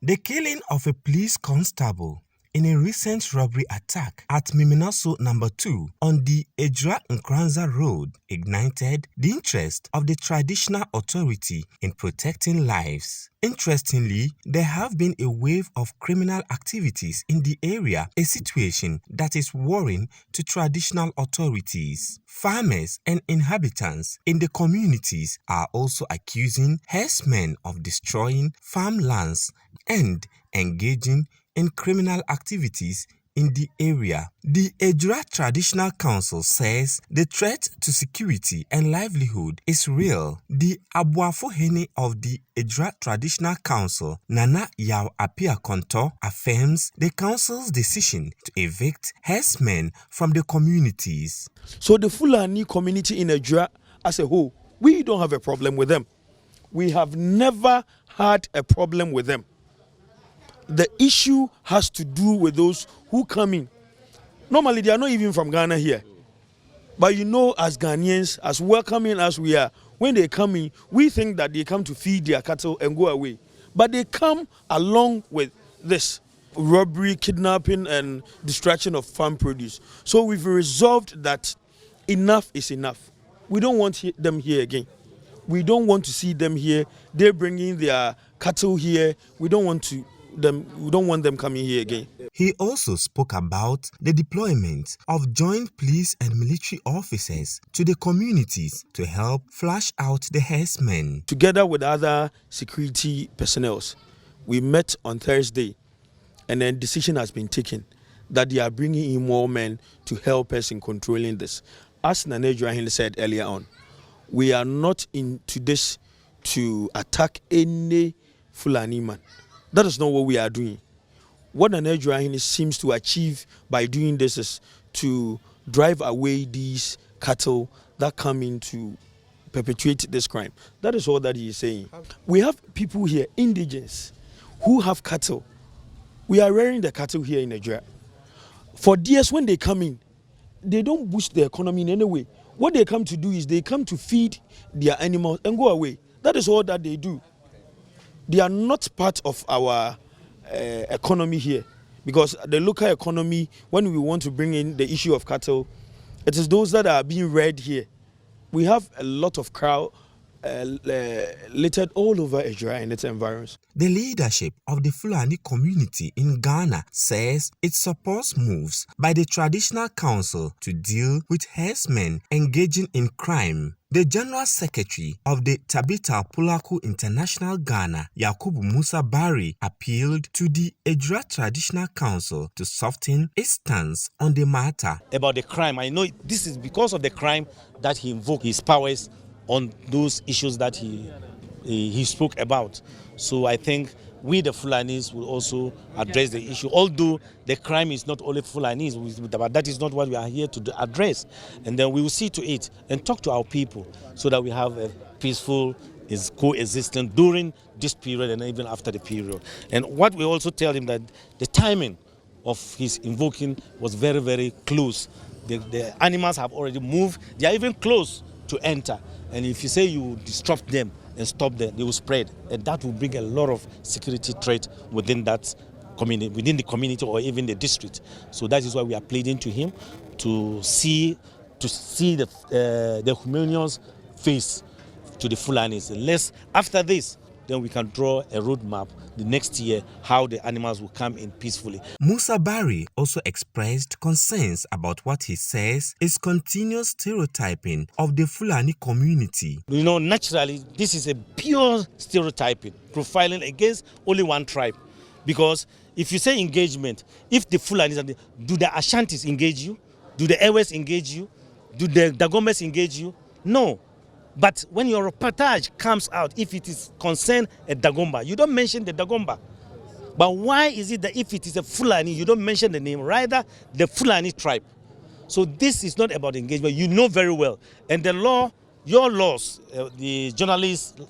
The killing of a police constable in a recent robbery attack at Miminaso No. 2 on the Ejura Road ignited the interest of the traditional authority in protecting lives. Interestingly, there have been a wave of criminal activities in the area, a situation that is worrying to traditional authorities. Farmers and inhabitants in the communities are also accusing herdsmen of destroying farmlands and engaging in criminal activities in the area. The Ejura Traditional Council says the threat to security and livelihood is real. The Abuafohene of the Ejura Traditional Council, Nana Yao Apia Konto, affirms the council's decision to evict herdsmen from the communities. So the Fulani community in Ejura as a whole, we don't have a problem with them. We have never had a problem with them. The issue has to do with those who come in. Normally, they are not even from Ghana here. But you know, as Ghanaians, as welcoming as we are, when they come in, we think that they come to feed their cattle and go away. But they come along with this robbery, kidnapping, and destruction of farm produce. So we've resolved that enough is enough. We don't want them here again. We don't want to see them here. They're bringing their cattle here. We don't want them coming here again. He also spoke about the deployment of joint police and military officers to the communities to help flush out the herdsmen. Together with other security personnel, we met on Thursday, and a decision has been taken that they are bringing in more men to help us in controlling this. As Nana Ejura said earlier on, we are not into this to attack any Fulani man. That is not what we are doing. What Nana Ejura seems to achieve by doing this is to drive away these cattle that come in to perpetuate this crime. That is all that he is saying. We have people here, indigents, who have cattle. We are rearing the cattle here in Ejura. For years when they come in, they don't boost the economy in any way. What they come to do is they come to feed their animals and go away. That is all that they do. They are not part of our economy here, because the local economy, when we want to bring in the issue of cattle, it is those that are being reared here. We have a lot of cow littered all over Ejura and its environs. The leadership of the Fulani community in Ghana says it supports moves by the Traditional Council to deal with herdsmen engaging in crime. The General Secretary of the Tabita Pulaku International Ghana, Yakubu Musa Bari, appealed to the Ejura Traditional Council to soften its stance on the matter. About the crime, I know this is because of the crime that he invoked his powers on those issues that he spoke about. So I think we the Fulanis will also address the issue, although the crime is not only Fulanis, but that is not what we are here to address. And then we will see to it and talk to our people so that we have a peaceful coexistence during this period and even after the period. And what we also tell him that the timing of his invoking was very, very close. The animals have already moved. They are even close to enter. And if you say you disrupt them and stop them, they will spread. And that will bring a lot of security threat within that community, within the community or even the district. So that is why we are pleading to him to see the Humanians face to the Fulanis. Unless after this, then we can draw a roadmap the next year how the animals will come in peacefully. Musa Bari also expressed concerns about what he says is continuous stereotyping of the Fulani community. You know, naturally, this is a pure stereotyping, profiling against only one tribe. Because if you say engagement, if the Fulanis, do the Ashantis engage you? Do the Ewes engage you? Do the Dagombes engage you? No. But when your reportage comes out, if it is concerned a Dagomba, you don't mention the Dagomba. But why is it that if it is a Fulani, you don't mention the name, rather the Fulani tribe? So this is not about engagement. You know very well. And the law, your laws, the journalist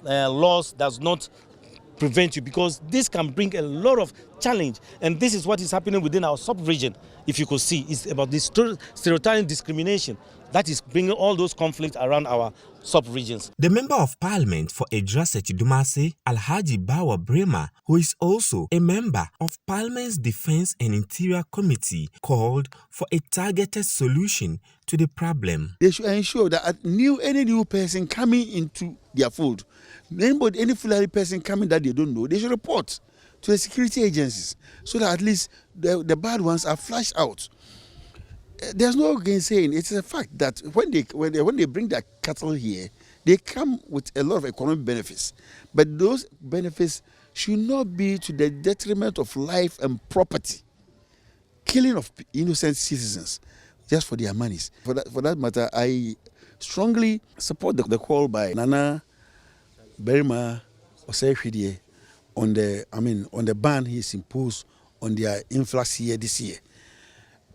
laws does not prevent you, because this can bring a lot of challenge, and this is what is happening within our sub-region. If you could see, it's about this stereotyping discrimination that is bringing all those conflicts around our sub-regions. The Member of Parliament for Ejura Dumase, Alhaji Bawa Brema, who is also a member of Parliament's Defence and Interior Committee, called for a targeted solution to the problem. They should ensure that any new person coming into their fold, any Fulani person coming that they don't know, they should report to the security agencies so that at least the bad ones are flushed out. There's no gainsaying. It's a fact that when they bring their cattle here, they come with a lot of economic benefits. But those benefits should not be to the detriment of life and property. Killing of innocent citizens just for their monies. For that matter, I strongly support the call by Nana Berima Osei on the ban he's imposed on their influx here this year.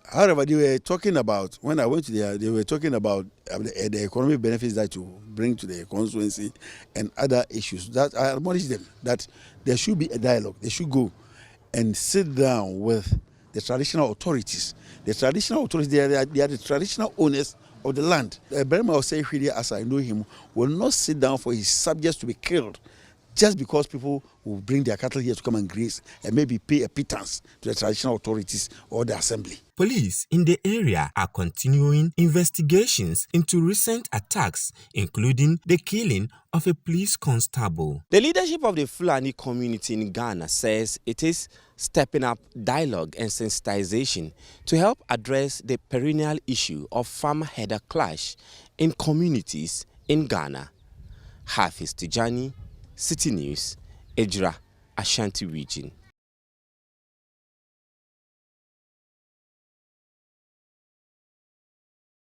However, they were talking about, when I went to there, they were talking about the economic benefits that you bring to the constituency and other issues. That I admonish them that there should be a dialogue. They should go and sit down with the traditional authorities. The traditional authorities, they are the traditional owners of the land. Berima Osei, as I know him, will not sit down for his subjects to be killed just because people will bring their cattle here to come and graze and maybe pay a pittance to the traditional authorities or the assembly. Police in the area are continuing investigations into recent attacks, including the killing of a police constable. The leadership of the Fulani community in Ghana says it is stepping up dialogue and sensitization to help address the perennial issue of farmer-herder clash in communities in Ghana. Hafiz Tijani, Citi News, Ejura, Ashanti Region.